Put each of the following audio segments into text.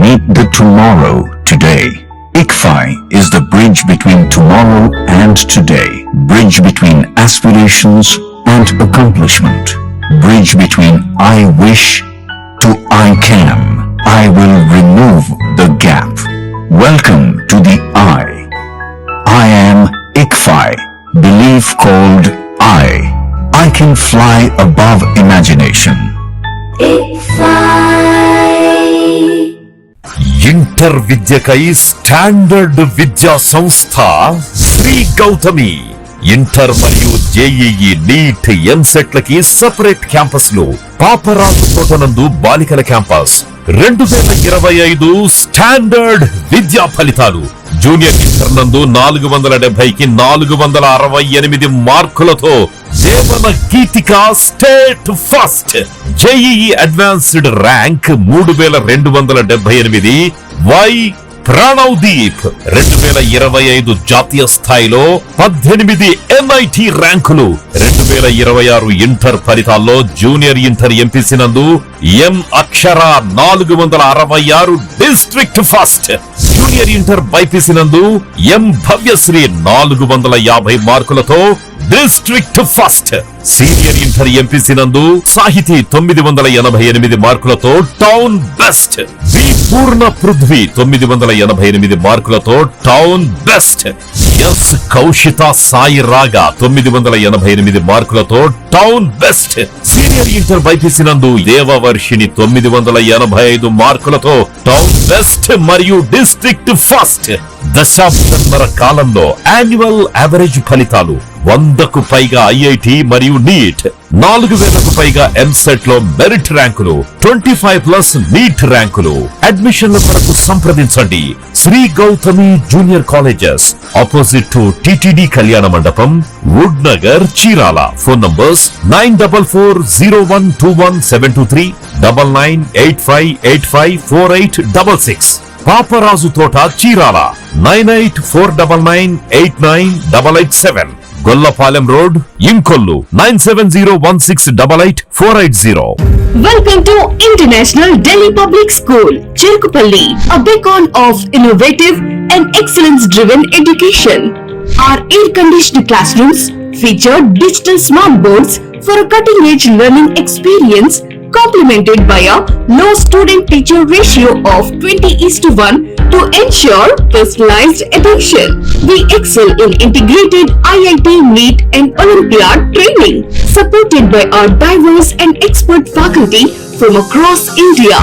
Meet the tomorrow today. ICFI is the bridge between tomorrow and today. Bridge between aspirations and accomplishment. Bridge between I wish to I can. I will remove the gap. Welcome to the I. I am ICFI. Belief called I can fly above imagination. Inter విద్యకై standard విద్యా సంస్థ Sri Gautami. Inter మరియు JEE, NEET, ఎంసెట్లకి separate క్యాంపస్లు. పాపరాజు తోటనందు బాలికల campus. 2025 standard విద్యా ఫలితాలు. జూనియర్ ఇంటర్ నందు 470కి 468 మార్కులతో Jeevana Geethika state first. JEE advanced rank 3278. Y Pranavdeep 2025 జాతీయ స్థాయిలో 18 ఎన్ఐటి ర్యాంకులు. 2026 ఇంటర్ ఫలితాల్లో జూనియర్ ఇంటర్ ఎంపీసీ నందు ఎం అక్షర 466 district first. Junior inter BiPC నందు ఎం భవ్యశ్రీ 450 మార్కులతో district first. Senior inter MPC నందు సాహితీ 988 మార్కులతో టౌన్ బెస్ట్. వి పూర్ణ పృథ్వీ 988 మార్కులతో town best. Yes Kaushitha Sai రాగా 988 మార్కులతో town best. Senior inter BiPC నందు దేవవర్షిని 985 మార్కులతో టౌన్ బెస్ట్ మరియు డిస్ట్రిక్ట్ ఫస్ట్. దశాబ్దన్నర కాలంలో యాన్యువల్ యావరేజ్ ఫలితాలు 100కు పైగా ఐఐటి మరియు నీట్, 4000కు పైగా ఎంసెట్ లో మెరిట్ ర్యాంకులు, 25+ నీట్ ర్యాంకులు. అడ్మిషన్ల కొరకు సంప్రదించండి Sri Gautami junior colleges, opposite to TTD Kalyana Mandapam, wood Nagar, Chirala. Phone numbers 9440121723, 9985854866. Paparaju Thota, Chirala 9849989887. Gollapalem road, Inkollu 9701688480. Welcome to International Delhi Public School, Cherukupalli, a beacon of innovative and excellence-driven education. Our air-conditioned classrooms feature digital smart boards for a cutting-edge learning experience, complemented by a low student-teacher ratio of 20:1 to ensure personalized attention. We excel in integrated IIT, NEET and Olympiad training, supported by our diverse and expert faculty from across India.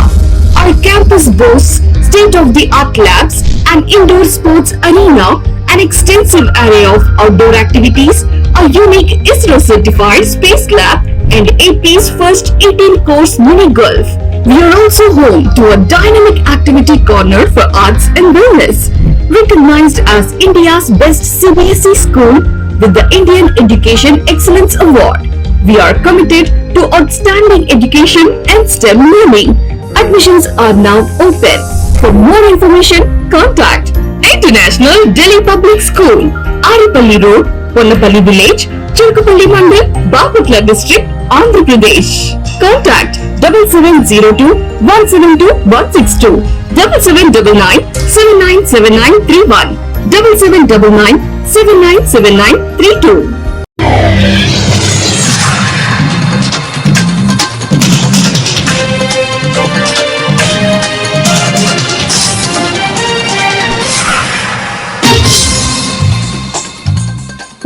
Our campus boasts state-of-the-art labs, an indoor sports arena, an extensive array of outdoor activities, a unique ISRO-certified space lab, and AP's first 18-course mini golf. We are also home to a dynamic activity corner for arts and wellness, recognized as India's best CBSE school with the Indian Education Excellence Award. We are committed to outstanding education and STEM learning. Admissions are now open. For more information, contact International Delhi Public School, Aripalli Road, Ponnapalli Village, Cherukupalli Mandal, Baputla District, Andhra Pradesh. Contact 7702-172-162, 7799-797931, 7799-797932.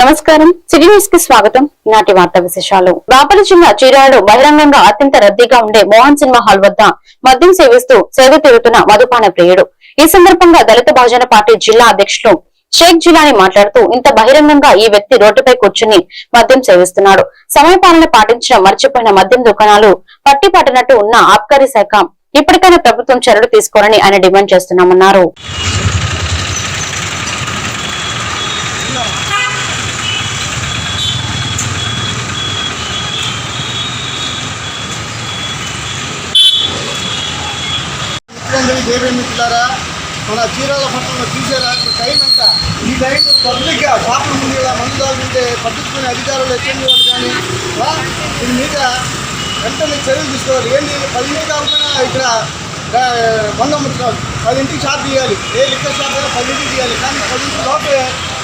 నమస్కారం, city news కి స్వాగతం. నాటి వార్తా విశేషాలు. బాపట్ల జిల్లా చీరాలలో బహిరంగంగా అత్యంత రద్దీగా ఉండే మోహన్ సినిమా హాల్ వద్ద మద్యం సేవిస్తూ సేవ తీరుతున్న మధుపాన ప్రియుడు. ఈ సందర్భంగా దళిత బహుజన పార్టీ జిల్లా అధ్యక్షులు షేక్ జిలానీ మాట్లాడుతూ, ఇంత బహిరంగంగా ఈ వ్యక్తి రోడ్డుపై కూర్చుని మద్యం సేవిస్తున్నాడు. సమయపాలన పాటించడం మర్చిపోయిన మద్యం దుకాణాలు పట్టి పట్టినట్టు ఉన్న ఆబ్కారీ శాఖ ఇప్పటికైనా ప్రభుత్వం చర్యలు తీసుకోవాలని ఆయన డిమాండ్ చేస్తున్నామన్నారు. మన చీరాల పట్టణంలో చూసారా టైం అంతా ఈ టైం పబ్లిక్ షాపుల ముందు ఇలా మందు తాగుతుంటే పట్టించుకునే అధికారులు ఎక్కింది వాళ్ళు కానీ దీని మీద వెంటనే చర్యలు తీసుకోవాలి. ఏంటి 10 కాకుండా ఇక్కడ మందు అమ్ముతున్నారు. 10ంటికి షాప్ తీయాలి, ఏ లిక్కర్ షాప్ అయినా 10ంటికి తీయాలి. కానీ 10ంటి లోపే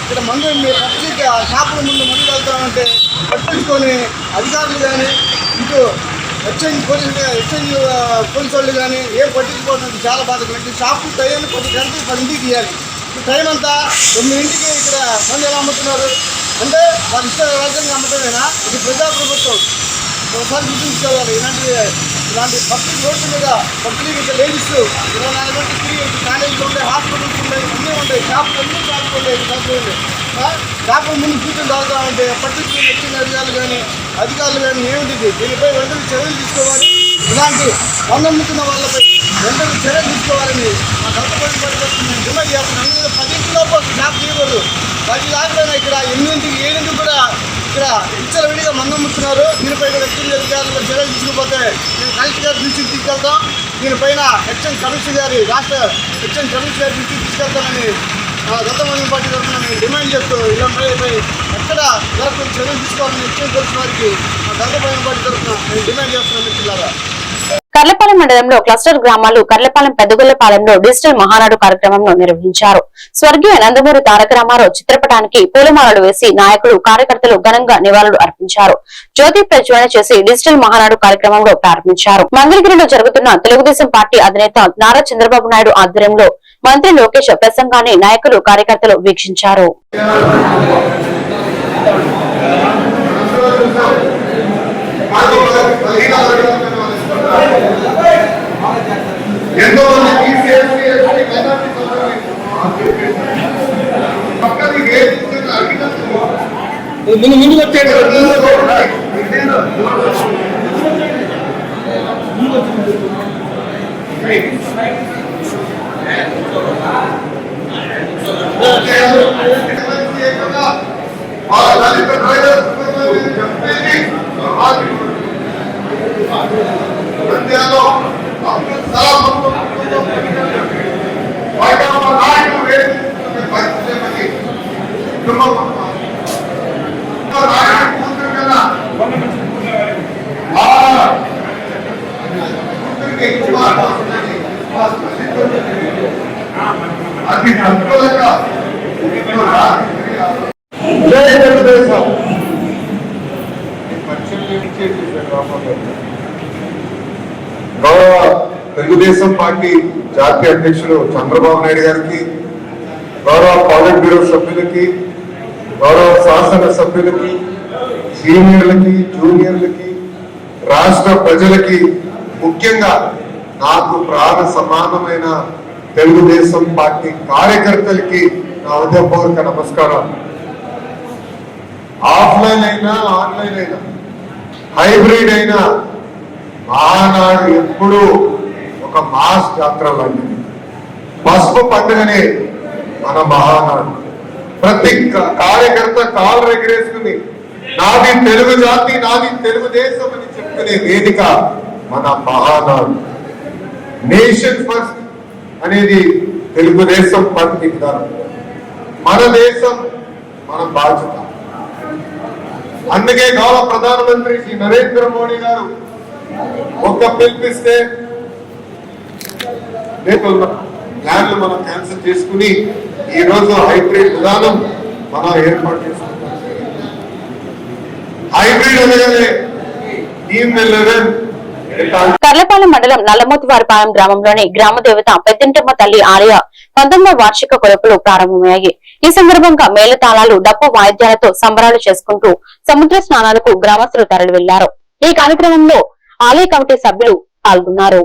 ఇక్కడ మందు పబ్లిక్ ఆ షాపుల ముందు మందు వెళ్తామంటే పట్టించుకొని అధికారులు కానీ ఇటు ఎక్స్చేంజ్ పోలీసు వాళ్ళు కానీ ఏం పట్టించుకోవడం చాలా బాధ. షాపు టైం 10 గంటలకు 10ంటికి తీయాలి. ఈ టైం అంతా 9ంటికి ఇక్కడ మందు ఎలా అమ్ముతున్నారు అంటే వారి ఇష్ట రాజ్యంగా అమ్మటమేనా? ఇది ప్రజాప్రభుత్వం. ఒకసారి గుర్తుంచుకోవాలి. ఇలాంటి పబ్లిక్ రోడ్డు మీద పబ్లిక్ ఇక్కడ లేడీస్ 24 గంటలు తిరిగి కాలేజీలు ఉంటాయి, హాస్పిటల్స్ ఉంటాయి, అన్నీ ఉంటాయి, షాపులు అన్నీ షాపులు షాపుల ముందు కూర్చొని తాగుతామంటే పట్టించుకుని వచ్చిన అధికారులు కానీ ఏమిటి దీనిపై వెంటనే చర్యలు తీసుకోవాలి. ఇలాంటి మందమ్ముతున్న వాళ్ళపై వెంటనే చర్యలు తీసుకోవాలని మా కలపబడి పడిపోతుంది. డిమాండ్ చేస్తున్నాం. 10ంటిలోపు షాప్ తీయకూడదు. 10 దాకా ఇక్కడ 8ంటికి 7ంటికి కూడా ఇక్కడ ఇచ్చల విడిగా మందమ్ముతున్నారు. దీనిపై కూడా ఎక్సైజ్ అధికారులు చర్యలు తీసుకుపోతే మేము కలెక్టర్ గారి దృష్టికి తీసుకెళ్తాం. దీనిపైన ఎక్సైజ్ కమిషనర్ గారి రాష్ట్ర ఎక్సైజ్ కమిషనర్ గారి దృష్టికి తీసుకెళ్తామని గతంలో పార్టీ తరఫున మేము డిమాండ్ చేస్తూ ఇలాంటిపై ఎక్కడ జరగకుండా చర్యలు తీసుకోవాలని ఎక్సైజ్ తెలిసిన వారికి గతంలో పార్టీ తరఫున మేము డిమాండ్ చేస్తున్నాం. మిత్రులారా, కర్లపాలెం మండలంలో క్లస్టర్ గ్రామాలు కర్లపాలెం పెద్దగొల్లపాలెంలో డిజిటల్ మహానాడు కార్యక్రమంను నిర్వహించారు. స్వర్గీయ నందమూరి తారక రామారావు చిత్రపటానికి పూలమాలలు వేసి నాయకులు కార్యకర్తలు ఘనంగా నివాళులు అర్పించారు. జ్యోతి ప్రజ్వలన చేసి డిజిటల్ మహానాడు కార్యక్రమంలో ప్రారంభించారు. మంగళగిరిలో జరుగుతున్న తెలుగుదేశం పార్టీ అధినేత నారా చంద్రబాబు నాయుడు ఆధ్వర్యంలో మంత్రి లోకేష్ ప్రసంగాన్ని నాయకులు కార్యకర్తలు వీక్షించారు. ఎంతో ముందు వచ్చాడు. అది గౌరవ తెలుగుదేశం పార్టీ జాతీయ అధ్యక్షులు చంద్రబాబు నాయుడు గారికి, గౌరవ పాలిట్ బ్యూరో సభ్యులకి, గౌరవ శాసన సభ్యులకి, సీనియర్లకి, జూనియర్లకి, రాష్ట్ర ప్రజలకి, ముఖ్యంగా నాకు ప్రాణ సమానమైన తెలుగుదేశం పార్టీ కార్యకర్తలకి నా హృదయపూర్వక నమస్కారం. ఆఫ్లైన్ అయినా ఆన్లైన్ అయినా హైబ్రిడ్ అయినా మహానాడు ఎప్పుడూ ఒక మాస్ జాతర లాంటిది. పసుపు పండుగనే మన మహానాడు. ప్రతి కార్యకర్త కాలు ఎగరేసుకుని నాది తెలుగు జాతి, నాది తెలుగుదేశం అని చెప్పుకునే వేదిక మన మహానాడు. నేషన్ ఫస్ట్ అనేది తెలుగుదేశం పార్టీ విధానం. మన దేశం మన బాధ్యత. అందుకే గౌరవ ప్రధానమంత్రి శ్రీ నరేంద్ర మోడీ గారు ఒక్క పిలిపిస్తే ప్లాన్లు మనం క్యాన్సిల్ చేసుకుని ఈ రోజు హైబ్రిడ్ విధానం మనం ఏర్పాటు చేసుకుంటాం. హైబ్రిడ్ అనగానే టీమ్ 11 కర్లపాలెం మండలం నల్లమోతివారిపాలెం గ్రామంలోని గ్రామ దేవత పెద్దింటమ్మ తల్లి ఆలయ 19వ వార్షిక కొలుపులు ప్రారంభమయ్యాయి. ఈ సందర్భంగా మేళతాళాలు, డప్పు వాయిద్యాలతో సంబరాలు చేసుకుంటూ సముద్ర స్నానాలకు గ్రామస్తులు తరలి వెళ్లారు. ఈ కార్యక్రమంలో ఆలయ కమిటీ సభ్యులు పాల్గొన్నారు.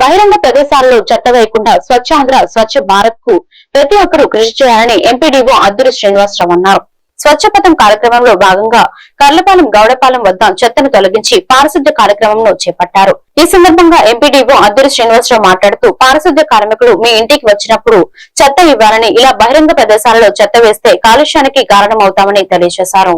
బహిరంగ ప్రదేశాల్లో చెత్త వేయకుండా స్వచ్ఛాంధ్ర స్వచ్ఛ భారత్ కు ప్రతి ఒక్కరూ కృషి చేయాలని ఎంపీడీఓ అద్దూరి శ్రీనివాసరావు అన్నారు. స్వచ్ఛ పథం కార్యక్రమంలో భాగంగా కర్లపాలెం గౌడపాలెం వద్ద చెత్తను తొలగించి పారిశుద్ధ్య కార్యక్రమంను చేపట్టారు. ఈ సందర్భంగా ఎంపీడీఓ అద్దూరి శ్రీనివాసరావు మాట్లాడుతూ పారిశుద్ధ్య కార్మికులు మీ ఇంటికి వచ్చినప్పుడు చెత్త ఇవ్వాలని, ఇలా బహిరంగ ప్రదేశాలలో చెత్త వేస్తే కాలుష్యానికి కారణమవుతామని తెలియజేశారు.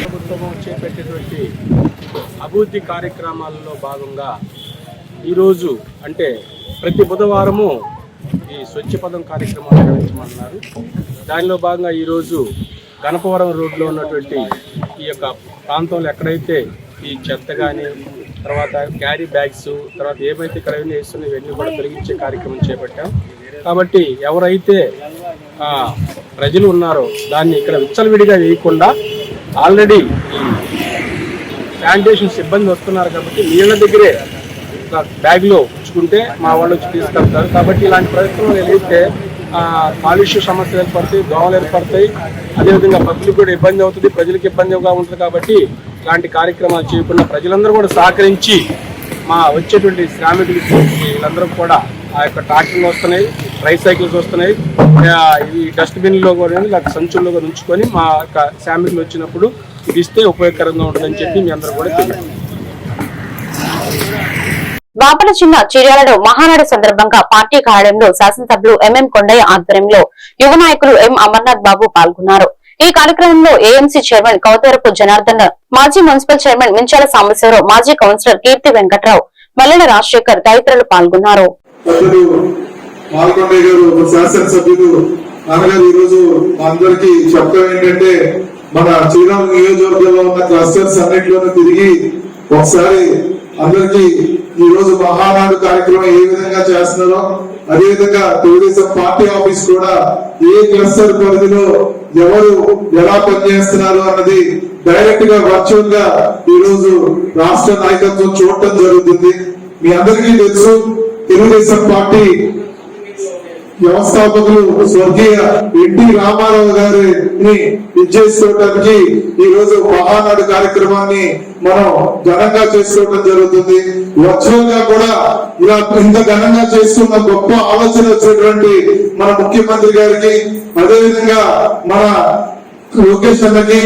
ప్రభుత్వం చేపట్టేటువంటి అభివృద్ధి కార్యక్రమాలలో భాగంగా ఈరోజు అంటే ప్రతి బుధవారము ఈ స్వచ్ఛ పదం కార్యక్రమాలు నిర్వహించమన్నారు. దానిలో భాగంగా ఈరోజు గణపవరం రోడ్లో ఉన్నటువంటి ఈ యొక్క ప్రాంతంలో ఎక్కడైతే ఈ చెత్త కానీ తర్వాత క్యారీ బ్యాగ్స్ తర్వాత ఏమైతే ఇక్కడ వేస్తున్నాయో ఇవన్నీ కూడా తొలగించే కార్యక్రమం చేపట్టాం. కాబట్టి ఎవరైతే ప్రజలు ఉన్నారో దాన్ని ఇక్కడ విచ్చలవిడిగా వేయకుండా ఆల్రెడీ ఈ శానిటేషన్ సిబ్బంది వస్తున్నారు కాబట్టి నీళ్ళ దగ్గరే ఒక బ్యాగ్లో ఉంచుకుంటే మా వాళ్ళు వచ్చి తీసుకెళ్తారు. కాబట్టి ఇలాంటి ప్రయత్నాలు ఏదైతే కాలుష్య సమస్యలు ఏర్పడతాయి, దోమలు ఏర్పడతాయి, అదేవిధంగా పబ్లిక్ కూడా ఇబ్బంది అవుతుంది, ప్రజలకు ఇబ్బందిగా ఉంటుంది. కాబట్టి ఇలాంటి కార్యక్రమాలు చేయకుండా ప్రజలందరూ కూడా సహకరించి మా వచ్చేటువంటి శ్రామికులకి వీళ్ళందరూ కూడా ఆ యొక్క ట్రాక్టర్లు వస్తున్నాయి, ట్రైసైకిల్స్ వస్తున్నాయి, ఈ డస్ట్బిన్లో కూడా సంచుల్లో కూడా ఉంచుకొని మా యొక్క శ్రామికులు వచ్చినప్పుడు ఇది ఇస్తే ఉపయోగకరంగా ఉంటుందని చెప్పి మీ అందరూ కూడా తెలియదు. బాపట్ల జిల్లా చీర్యాలలో మహానాడు సందర్భంగా పార్టీ కార్యాలయంలో శాసనసభ్యులు ఎంఎం కొండయ్య ఆధ్వర్యంలో యువ నాయకులు ఎం అమర్నాథ్ బాబు పాల్గొన్నారు. ఈ కార్యక్రమంలో ఏఎంసీ చైర్మన్ కౌతరపు జనార్దన్, మాజీ మున్సిపల్ చైర్మన్ మించాల సాంబశివరావు, మాజీ కౌన్సిలర్ కీర్తి వెంకట్రావు, మల్లెల రాజశేఖర్ తదితరులు పాల్గొన్నారు. అందరికీ చెప్పడం ఏంటంటే మన చీరాల నియోజకవర్గంలో ఉన్న క్లస్టర్స్ అన్నింటిలోనూ తిరిగి ఒకసారి అందరికీ ఈ రోజు మహానాడు కార్యక్రమం ఏ విధంగా చేస్తున్నారో అదేవిధంగా తెలుగుదేశం పార్టీ ఆఫీస్ కూడా ఏ క్లస్టర్ పరిధిలో ఎవరు ఎలా పనిచేస్తున్నారు అన్నది డైరెక్ట్ గా వర్చువల్ గా ఈ రోజు రాష్ట్ర నాయకత్వం చూడటం జరుగుతుంది. మీ అందరికీ తెలుసు తెలుగుదేశం పార్టీ వ్యవస్థాపకులు స్వర్గీయ ఎన్టీ రామారావు గారిని ఇచ్చేసుకోవడానికి ఈ రోజు మహానాడు కార్యక్రమాన్ని మనం ఘనంగా చేసుకోవడం జరుగుతుంది. వర్చువల్ గా కూడా ఇలా ఇంత ఘనంగా చేసుకున్న గొప్ప ఆలోచన వచ్చినటువంటి మన ముఖ్యమంత్రి గారికి, అదేవిధంగా మన లోకేష్ అన్నకి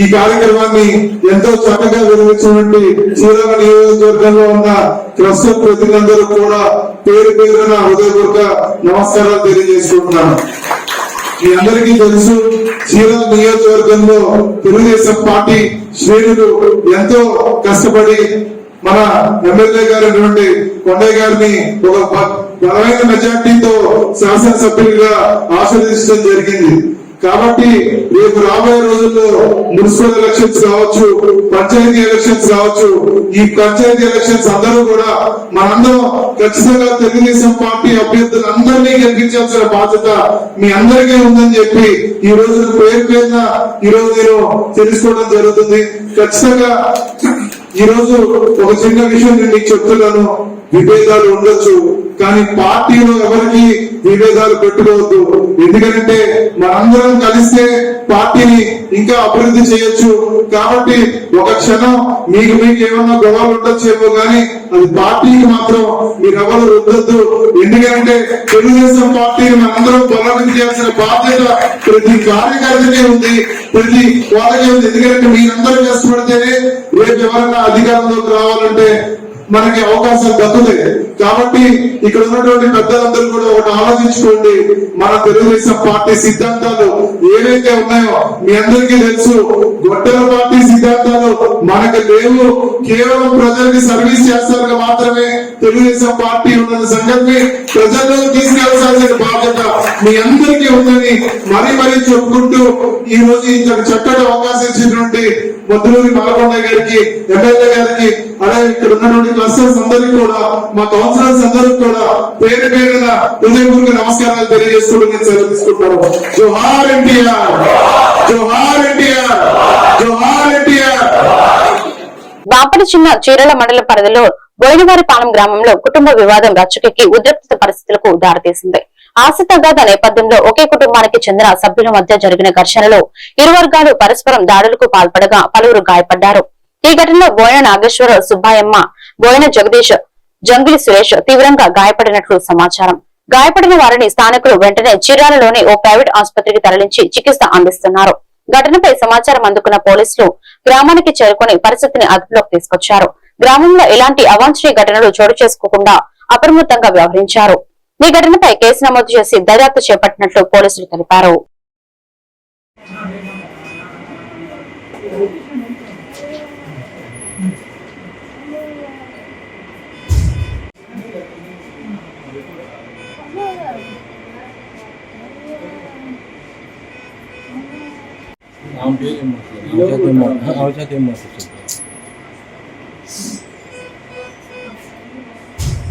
ఈ కార్యక్రమాన్ని ఎంతో చక్కగా నిర్వహించినటువంటి చీరాల నియోజకవర్గంలో ఉన్న క్లస్టర్ ప్రతినిధులందరూ కూడా పేరు పేరున హృదయపూర్వక నమస్కారాలు తెలియజేసుకుంటున్నాను. మీ అందరికీ తెలుసు చీరాల నియోజకవర్గంలో తెలుగుదేశం పార్టీ శ్రేణులు ఎంతో కష్టపడి మన ఎమ్మెల్యే గారైనటువంటి కొండయ్య గారిని ఒక బలమైన మెజార్టీతో శాసనసభ్యులుగా ఆశీర్వదించడం జరిగింది. కాబట్టి రేపు రాబోయే రోజుల్లో మున్సిపల్ ఎలక్షన్స్ కావచ్చు, పంచాయతీ ఎలక్షన్స్ కావచ్చు, ఈ పంచాయతీ ఎలక్షన్స్ అందరూ కూడా మనందరం ఖచ్చితంగా తెలుగుదేశం పార్టీ అభ్యర్థులందరినీ గెలిపించాల్సిన బాధ్యత మీ అందరికీ ఉందని చెప్పి ఈ రోజు పేరు పేరున ఈ రోజు నేను తెలుసుకోవడం జరుగుతుంది. ఖచ్చితంగా ఈ రోజు ఒక చిన్న విషయం నేను మీకు చెప్తున్నాను. విభేదాలు ఉండొచ్చు, కానీ పార్టీలో ఎవరికి విభేదాలు పెట్టుకోవద్దు. ఎందుకంటే మనందరం కలిస్తే పార్టీని ఇంకా అభివృద్ధి చేయొచ్చు. కాబట్టి ఒక క్షణం మీకు ఏమన్నా గొడవలు ఉండొచ్చేమో కానీ అది పార్టీకి మాత్రం మీరెవరు రుద్దొద్దు. ఎందుకంటే తెలుగుదేశం పార్టీని మనందరం బలోపేతం చేయాల్సిన బాధ్యత ప్రతి కార్యకర్తకే ఉంది, ప్రతి వాళ్ళకే ఉంది. ఎందుకంటే మీరందరూ కష్టపడితేనే రేపు ఎవరైనా అధికారంలోకి రావాలంటే మనకి అవకాశాలు దక్కుతాయి. కాబట్టి ఇక్కడ ఉన్నటువంటి పెద్దలందరూ కూడా ఒకటి ఆలోచించుకోండి. మన తెలుగుదేశం పార్టీ సిద్ధాంతాలు ఏవైతే ఉన్నాయో మీ అందరికీ తెలుసు. గొడ్డల పార్టీ సిద్ధాంతాలు మనకు లేవు. కేవలం ప్రజలకి సర్వీస్ చేస్తారు మాత్రమే తెలుగుదేశం పార్టీ ఉన్న సంగతిని ప్రజల్లో తీసుకెళ్లాల్సిన బాధ్యత మీ అందరికీ ఉందని మరీ చెప్పుకుంటూ ఈ రోజు ఇంత చక్కటి అవకాశం ఇచ్చినటువంటి మధులూరి బాలకొండ గారికి, ఎమ్మెల్యే గారికి, అలాగే ఇక్కడ ఉన్నటువంటి క్లస్టర్స్ అందరికీ కూడా, మా కౌన్సిలర్స్ అందరికీ కూడా పేరు పేరున హృదయపూర్వక నమస్కారాలు తెలియజేస్తూ నేను సెలవు తీసుకుంటున్నాను. జోహార్ ఎన్టీఆర్, జోహార్ ఎన్టీఆర్, జోహార్ ఎన్టీఆర్. బాపట్ల జిల్లా చీరాల మండల పరిధిలో బోయినవారిపాలెం గ్రామంలో కుటుంబ వివాదం రచ్చకెక్కి ఉద్రిక్త పరిస్థితులకు దారితీసింది. ఆస్తి తగాదా నేపథ్యంలో ఒకే కుటుంబానికి చెందిన సభ్యుల మధ్య జరిగిన ఘర్షణలో ఇరు వర్గాలు పరస్పరం దాడులకు పాల్పడగా పలువురు గాయపడ్డారు. ఈ ఘటనలో బోయన నాగేశ్వర సుబ్బాయమ్మ, బోయన జగదీష్, జంగిలి సురేష్ తీవ్రంగా గాయపడినట్లు సమాచారం. గాయపడిన వారిని స్థానికులు వెంటనే చీరాలలోని ఓ ప్రైవేట్ ఆసుపత్రికి తరలించి చికిత్స అందిస్తున్నారు. ఘటనపై సమాచారం అందుకున్న పోలీసులు గ్రామానికి చేరుకుని పరిస్థితిని అదుపులోకి తీసుకొచ్చారు. గ్రామంలో ఎలాంటి అవాంఛనీయ ఘటనలు చోటు చేసుకోకుండా అప్రమత్తంగా వ్యవహరించారు. ఈ ఘటనపై కేసు నమోదు చేసి దర్యాప్తు చేపట్టినట్లు పోలీసులు తెలిపారు.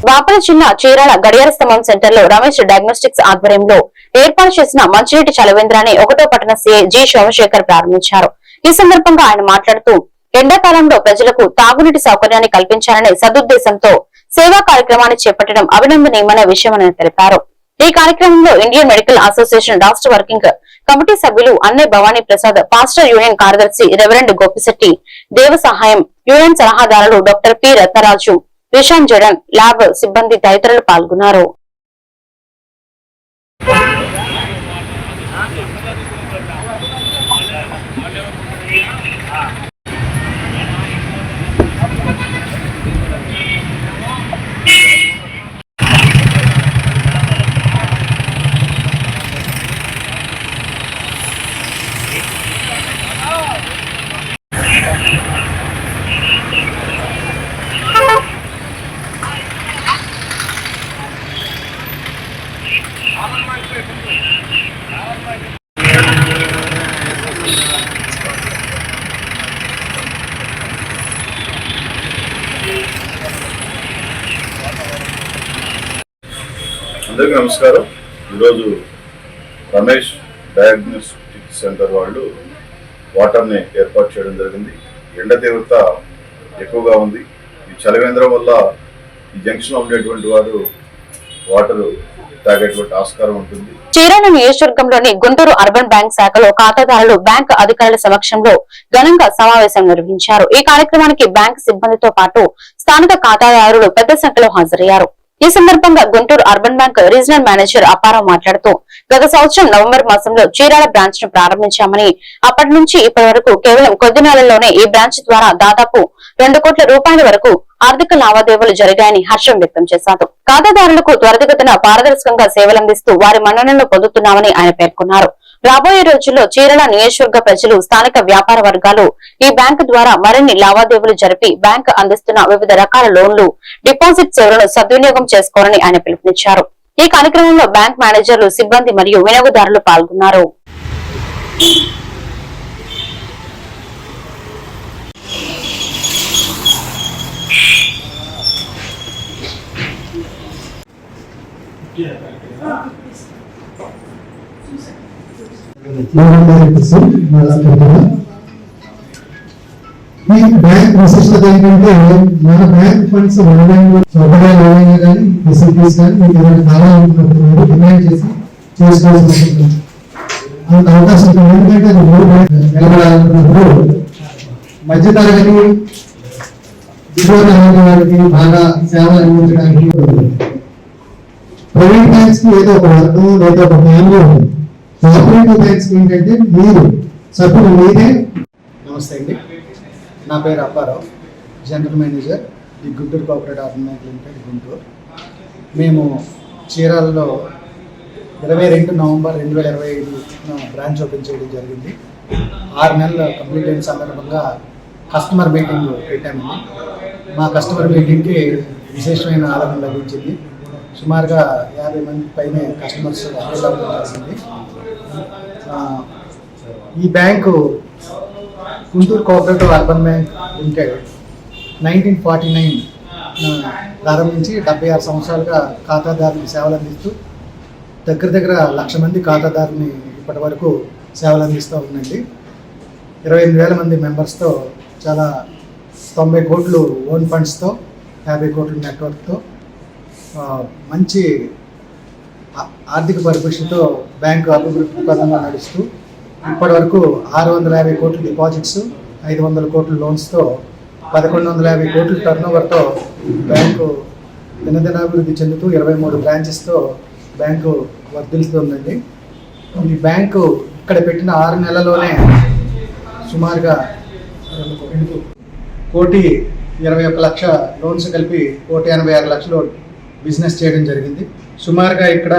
బాపట్ల జిల్లా చీరాల గడియార స్తంభం సెంటర్ లో రమేష్ డయాగ్నోస్టిక్స్ ఆధ్వర్యంలో ఏర్పాటు చేసిన మంచినీటి చలవేంద్రాన్ని 1వ పట్టణ సీఐ జి సోమశేఖర్ ప్రారంభించారు. ఈ సందర్భంగా ఆయన మాట్లాడుతూ ఎండాకాలంలో ప్రజలకు తాగునీటి సౌకర్యాన్ని కల్పించాలనే సదుద్దేశంతో సేవా కార్యక్రమాన్ని చేపట్టడం అభినందనీయమైన విషయమని తెలిపారు. ఈ కార్యక్రమంలో ఇండియన్ మెడికల్ అసోసియేషన్ రాష్ట్ర వర్కింగ్ కమిటీ సభ్యులు అన్నే భవానీ ప్రసాద్, పాస్టర్ యూనియన్ కార్యదర్శి రెవరెండ్ గోపిశెట్టి, దేవ సహాయం యూనియన్ సలహాదారులు doctor P Ratnaraju, Rishan Jadan, lab సిబ్బంది తదితరులు పాల్గొన్నారు. అందరికీ నమస్కారం. ఈరోజు రమేష్ డయాగ్నోస్టిక్ సెంటర్ వాళ్ళు వాటర్ని ఏర్పాటు చేయడం జరిగింది. ఎండ తీవ్రత ఎక్కువగా ఉంది. ఈ చలివేంద్రం వల్ల ఈ జంక్షన్ ఉండేటువంటి వారు వాటర్ తాగేటువంటి ఆస్కారం ఉంటుంది. చీరాల నియోజకవర్గంలోని గుంటూరు అర్బన్ బ్యాంక్ శాఖలో ఖాతాదారులు బ్యాంక్ అధికారుల సమక్షంలో ఘనంగా సమావేశం నిర్వహించారు. ఈ కార్యక్రమానికి బ్యాంక్ సిబ్బందితో పాటు స్థానిక ఖాతాదారులు పెద్ద సంఖ్యలో హాజరయ్యారు. ఈ సందర్భంగా Guntur urban bank regional manager Apparao మాట్లాడుతూ గత సంవత్సరం నవంబర్ మాసంలో చీరాల బ్రాంచ్ ను ప్రారంభించామని, అప్పటి నుంచి ఇప్పటి వరకు కేవలం కొద్ది నెలల్లోనే ఈ బ్రాంచ్ ద్వారా దాదాపు 2 కోట్ల రూపాయల వరకు ఆర్థిక లావాదేవీలు జరిగాయని హర్షం వ్యక్తం చేశారు. ఖాతాదారులకు త్వరితగతిన పారదర్శకంగా సేవలందిస్తూ వారి మన్ననలు పొందుతున్నామని ఆయన పేర్కొన్నారు. రాబోయే రోజుల్లో చీరాల నియోజకవర్గ ప్రజలు, స్థానిక వ్యాపార వర్గాలు ఈ బ్యాంకు ద్వారా మరిన్ని లావాదేవీలు జరిపి బ్యాంకు అందిస్తున్న వివిధ రకాల లోన్లు, డిపాజిట్ సేవలను సద్వినియోగం చేసుకోవాలని ఆయన పిలుపునిచ్చారు. ఈ కార్యక్రమంలో బ్యాంక్ మేనేజర్లు, సిబ్బంది మరియు వినియోగదారులు పాల్గొన్నారు. ఈ బ్యాంక్ విశిష్టత ఏంటంటే మన బ్యాంక్ ఫండ్స్ సౌకర్యాలు కానీ ఫెసిలిటీస్ కానీ మీకు ఏదైనా కావాలనుకున్నప్పుడు డిమాండ్ చేసి చేసుకోవాల్సి అంత అవకాశం ఉంటుంది. ఎందుకంటే అది మూడు బ్యాంక్ నిలబడాలనుకున్నప్పుడు మధ్యతరగతి దిగువ తరగతి వారికి బాగా సేవలు అందించడానికి ప్రైవేట్ బ్యాంక్స్ కి ఏదో ఒక వర్గం లేదా ఒక ఫ్యామిలీ ఉంటుంది. కోఆపరేటివ్ బ్యాంక్స్ ఏంటంటే మీరు సభ్యులు మీరే. నమస్తే అండి, నా పేరు Apparao, general manager the Guntur cooperative urban bank limited Guntur. మేము చీరాలలో 22 నవంబర్ 2025 బ్రాంచ్ ఓపెన్ చేయడం జరిగింది. 6 నెలలు కంప్లీట్ అయిన సందర్భంగా కస్టమర్ మీటింగ్ పెట్టామండి. మా కస్టమర్ మీటింగ్కి విశేషమైన ఆదరణ లభించింది. సుమారుగా 50 మంది పైనే కస్టమర్స్ అవైల్ అవ్వడం జరిగింది. ఈ bank Guntur cooperative urban bank limited 1949 ప్రారంభించి 76 సంవత్సరాలుగా ఖాతాదారులకు సేవలు అందిస్తూ దగ్గర 1,00,000 మంది ఖాతాదారుని ఇప్పటి వరకు సేవలు అందిస్తూ ఉందండి. 28,000 మంది మెంబర్స్తో చాలా 90 కోట్లు ఓన్ ఫండ్స్తో 50 కోట్ల నెట్వర్క్తో మంచి ఆర్థిక పరిపుష్టితో బ్యాంకు అభివృద్ధి పరంగా నడుస్తూ ఇప్పటి వరకు 650 కోట్ల డిపాజిట్స్, 500 కోట్ల లోన్స్తో 1,150 కోట్ల టర్నోవర్తో బ్యాంకు దినదినాభివృద్ధి చెందుతూ 23 బ్రాంచెస్తో బ్యాంకు వర్ధిల్లుతుందండి. ఈ బ్యాంకు ఇక్కడ పెట్టిన 6 నెలల్లోనే సుమారుగా 1,21,00,000 లోన్స్ కలిపి 1,86,00,000 బిజినెస్ చేయడం జరిగింది. సుమారుగా ఇక్కడ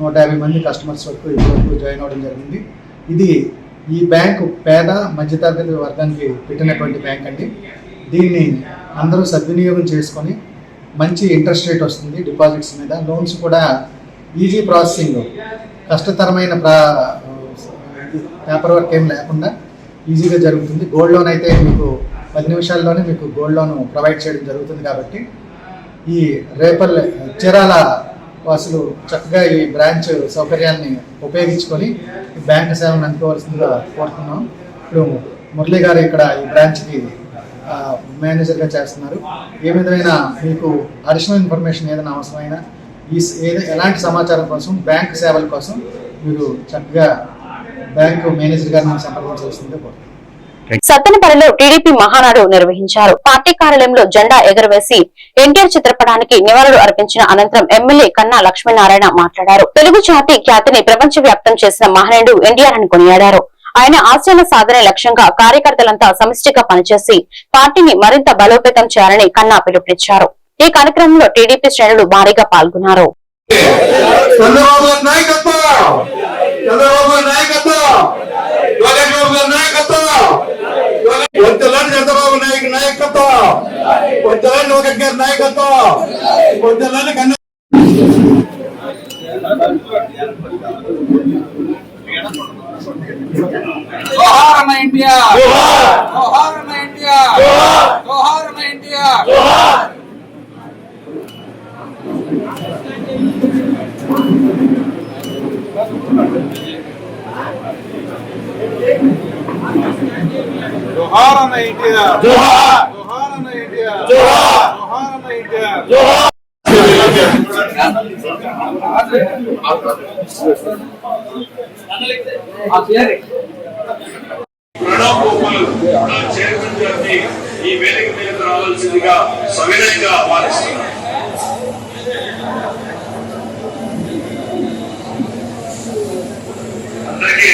150 మంది కస్టమర్స్ వరకు ఇప్పటివరకు జాయిన్ అవ్వడం జరిగింది. ఇది ఈ బ్యాంకు పేద మధ్యతరగతి వర్గానికి పెట్టినటువంటి బ్యాంక్ అండి. దీన్ని అందరూ సద్వినియోగం చేసుకొని మంచి ఇంట్రెస్ట్ రేట్ వస్తుంది డిపాజిట్స్ మీద. లోన్స్ కూడా ఈజీ ప్రాసెసింగ్, కష్టతరమైన పేపర్ వర్క్ ఏం లేకుండా ఈజీగా జరుగుతుంది. గోల్డ్ లోన్ అయితే మీకు 10 నిమిషాల్లోనే మీకు గోల్డ్ లోన్ ప్రొవైడ్ చేయడం జరుగుతుంది. కాబట్టి ఈ చీరాల వాసులు చక్కగా ఈ బ్రాంచ్ సౌకర్యాన్ని ఉపయోగించుకొని బ్యాంక్ సేవను అందుకోవాల్సిందిగా కోరుతున్నాం. ఇప్పుడు మురళీ గారు ఇక్కడ ఈ బ్రాంచ్కి మేనేజర్గా చేస్తున్నారు. ఏ విధమైన మీకు అడిషనల్ ఇన్ఫర్మేషన్ ఏదైనా అవసరమైనా ఎలాంటి సమాచారం కోసం, బ్యాంక్ సేవల కోసం మీరు చక్కగా బ్యాంకు మేనేజర్ గారిని సంప్రదించాల్సిందిగా కోరుతున్నాం. సత్తెనపల్లిలో టీడీపీ మహానాడు నిర్వహించారు. పార్టీ కార్యాలయంలో జెండా ఎగురవేసి ఎన్టీఆర్ చిత్రపటానికి నివాళులు అర్పించిన అనంతరం ఎమ్మెల్యే కన్నా లక్ష్మీనారాయణ మాట్లాడారు. తెలుగు జాతి ఖ్యాతిని ప్రపంచ వ్యాప్తం చేసిన మహనీయుడు ఎన్టీఆర్ అని కొనియాడారు. ఆయన ఆశయాల సాధనే లక్ష్యంగా కార్యకర్తలంతా సమిష్టిగా పనిచేసి పార్టీని మరింత బలోపేతం చేయాలని కన్నా పిలుపునిచ్చారు. ఈ కార్యక్రమంలో టీడీపీ శ్రేణులు భారీగా పాల్గొన్నారు. ఈ వేదిక మీద రావాల్సిందిగా సవినయంగా ఆహ్వానిస్తున్నారు. అందరికీ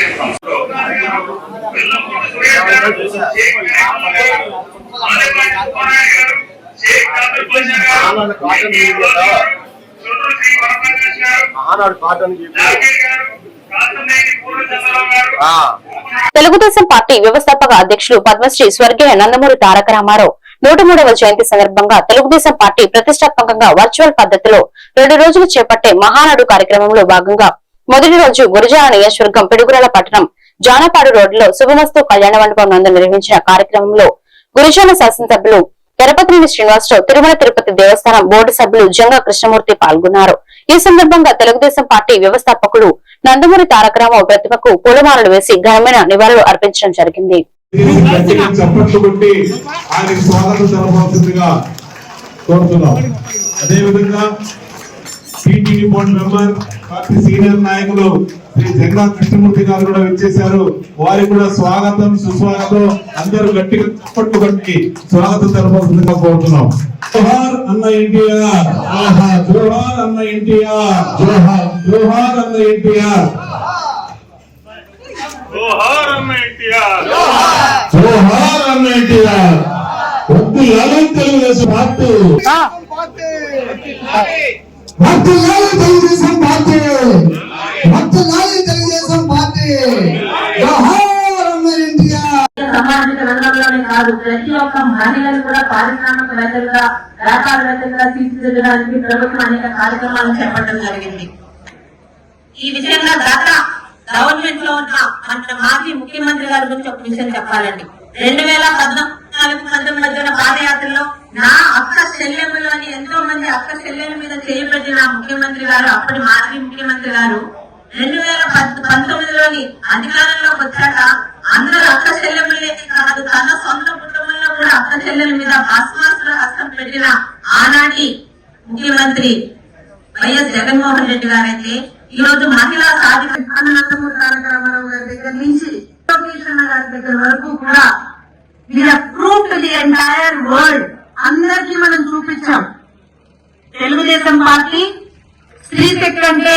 తెలుగుదేశం పార్టీ వ్యవస్థాపక అధ్యక్షులు పద్మశ్రీ స్వర్గీయ నందమూరి తారక రామారావు 103వ జయంతి సందర్భంగా తెలుగుదేశం పార్టీ ప్రతిష్టాత్మకంగా వర్చువల్ పద్ధతిలో 2 రోజులు చేపట్టే మహానాడు కార్యక్రమంలో భాగంగా మొదటి రోజు గురజాల నియోజకవర్గం పిడుగురాల పట్టణం జానపాడు రోడ్డులో శుభమస్తు కళ్యాణ మండపం నందు నిర్వహించిన కార్యక్రమంలో గురజాల శాసనసభ్యులు ఎరపతినేని శ్రీనివాసరావు, తిరుమల తిరుపతి దేవస్థానం బోర్డు సభ్యులు జంగా కృష్ణమూర్తి పాల్గొన్నారు. ఈ సందర్భంగా తెలుగుదేశం పార్టీ వ్యవస్థాపకులు నందమూరి తారక రామారావు ప్రతిమకు పూలమాలలు వేసి ఘనమైన నివాళులు అర్పించడం జరిగింది. TTD board member, party senior నాయకులు శ్రీ జంగా కృష్ణమూర్తి గారు కూడా విచ్చేశారు. వారికి కూడా స్వాగతం, సుస్వాగతం. అందరూ గట్టిగా చప్పట్లు కొట్టి స్వాగతం తెలపాల్సిందిగా కోరుతున్నాం. జోహార్ అన్న ఎన్టీఆర్, జోహార్ అన్న ఎన్టీఆర్, జోహార్ అన్న ఎన్టీఆర్, జోహార్ అన్న ఎన్టీఆర్, జోహార్ అన్న ఎన్టీఆర్. వద్దు లాలి Telugu Desam party, Telugu Desam party, Telugu Desam party. సామాజిక రంగంలోనే కాదు, ప్రతి ఒక్క మహిళలు కూడా పారిశ్రామికవేత్తలుగా వ్యాపారవేత్తలుగా తీర్చిదిద్దడానికి ప్రభుత్వం అనేక కార్యక్రమాలను చేపట్టడం జరిగింది. ఈ విషయంగా గత గవర్నమెంట్ లో ఉన్న మన మాజీ ముఖ్యమంత్రి గారి గురించి ఒక విషయం చెప్పాలండి. 2014-19 మధ్యన పాదయాత్రలో నా అక్క చెల్లెమ్మలు అని ఎంతో మంది అక్క చెల్లెల మీద చేయబెట్టిన ముఖ్యమంత్రి గారు, అప్పటి మాజీ ముఖ్యమంత్రి గారు 2019లోని అధికారంలోకి వచ్చాక అందరూ అక్క చెల్లెమ్మలే కాదు, తన సొంత కుటుంబంలో కూడా అక్క చెల్లెల మీద భస్మాసుర హస్తం పెట్టిన ఆనాటి ముఖ్యమంత్రి వైఎస్ జగన్మోహన్ రెడ్డి గారైతే ఈ రోజు మహిళా సాధికార నందమూరి తారక రామారావు గారి దగ్గర నుంచి గారి దగ్గర వరకు కూడా prove to the entire world అందరికీ మనం చూపించాం. తెలుగుదేశం పార్టీ స్త్రీ శక్తి అంటే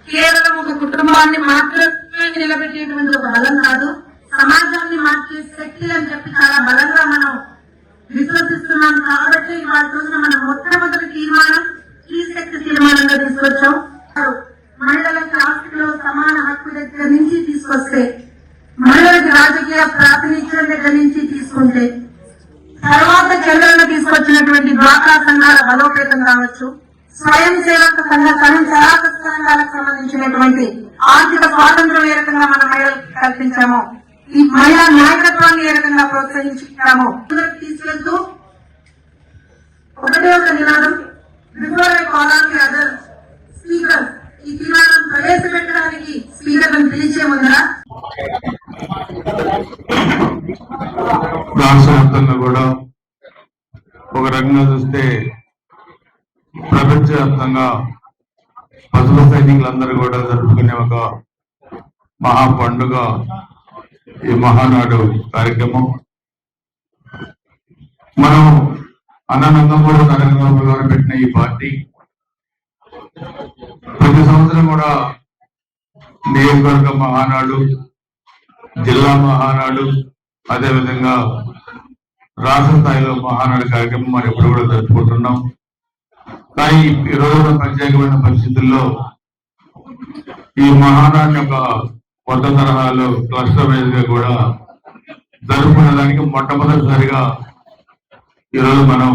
కేవలం ఒక కుటుంబాన్ని మాత్రమే నిలబెట్టేటువంటి ఒక బలం కాదు, సమాజాన్ని మార్చే శక్తి అని చెప్పి చాలా బలంగా మనం విశ్వసిస్తున్నాం. కాబట్టి ఇవాళ రోజున మనం మొట్టమొదటి తీర్మానం స్త్రీ శక్తి తీర్మానంగా తీసుకొచ్చాం. మహిళలకు ఆస్తిలో సమాన హక్కు దగ్గర నుంచి తీసుకొస్తే, మహిళలకు రాజకీయ ప్రాతినిధ్యం దగ్గర నుంచి తీసుకుంటే, తర్వాత చర్యలను తీసుకొచ్చినటువంటి డ్వాక్రా సంఘాల బలోపేతం కావచ్చు, స్వయం సేవక స్వయం సేవక సంఘాలకు సంబంధించినటువంటి ఆర్థిక స్వాతంత్రం ఏ రకంగా మన మహిళలకు కల్పించామో, ఈ మహిళా నాయకత్వాన్ని ఏ రకంగా ప్రోత్సహించామో తీసుకెళ్తూ ఒకటే ఒక నినాదం, before I call on the other speaker, ఈ తీర్మానం ప్రవేశపెట్టడానికి స్పీకర్లను పిలిచే ముందర రాష్ట్ర వ్యాప్తంగా కూడా ఒక రకంగా చూస్తే ప్రపంచవ్యాప్తంగా పసుపు సైనికులందరూ కూడా జరుపుకునే ఒక మహా పండుగ ఈ మహానాడు కార్యక్రమం. మనం నందమూరి తారక రామారావు గారు పెట్టిన ఈ పార్టీ ప్రతి సంవత్సరం కూడా నియోజకవర్గ మహానాడు, జిల్లా మహానాడు, అదేవిధంగా రాష్ట్ర స్థాయిలో మహానాడు కార్యక్రమం మనం ఎప్పుడు కూడా జరుపుకుంటున్నాం. కానీ ఈ రోజున ప్రత్యేకమైన పరిస్థితుల్లో ఈ మహానాడు యొక్క కొత్త తరహాలో క్లస్టర్ వైజ్ గా కూడా జరుపుకునేదానికి మొట్టమొదటిసారిగా ఈరోజు మనం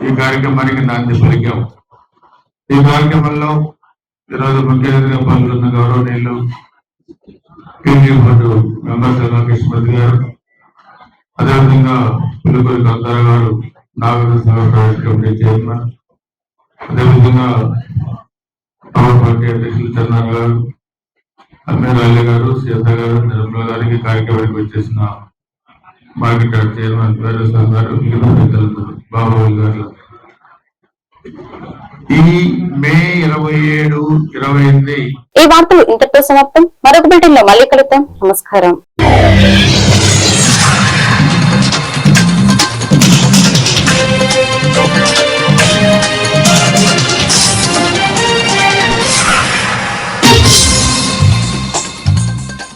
ఈ కార్యక్రమానికి నాంది పలికాం. ఈ కార్యక్రమంలో ఈరోజు ముఖ్య అతిథిగా పాల్గొన్న గౌరవనీయులు కేంద్రీయ బోర్డు మెంబర్ కృష్ణమూర్తి గారు, అదేవిధంగా పులిపూరి కందార గారు, నాగరిక సేవ ప్రైవేట్ కమిటీ చైర్మన్, అదేవిధంగా పవర్ పార్టీ అధ్యక్షులు చంద్రన్న గారు, అమీర్ అలీ గారు, సీత గారు, నిర్మల గారికి కార్యక్రమానికి వచ్చేసిన మార్కెట్ యార్డ్ చైర్మన్ వీరేశ్వర గారు, మిగతా పెద్దలందరూ, బాబాబు గారు. ఈ మే 27, 28 ఈ వార్తలు ఇంతటితో సమాప్తం. మరొక బిల్డింగ్ లో మళ్ళీ కలుద్దాం. నమస్కారం.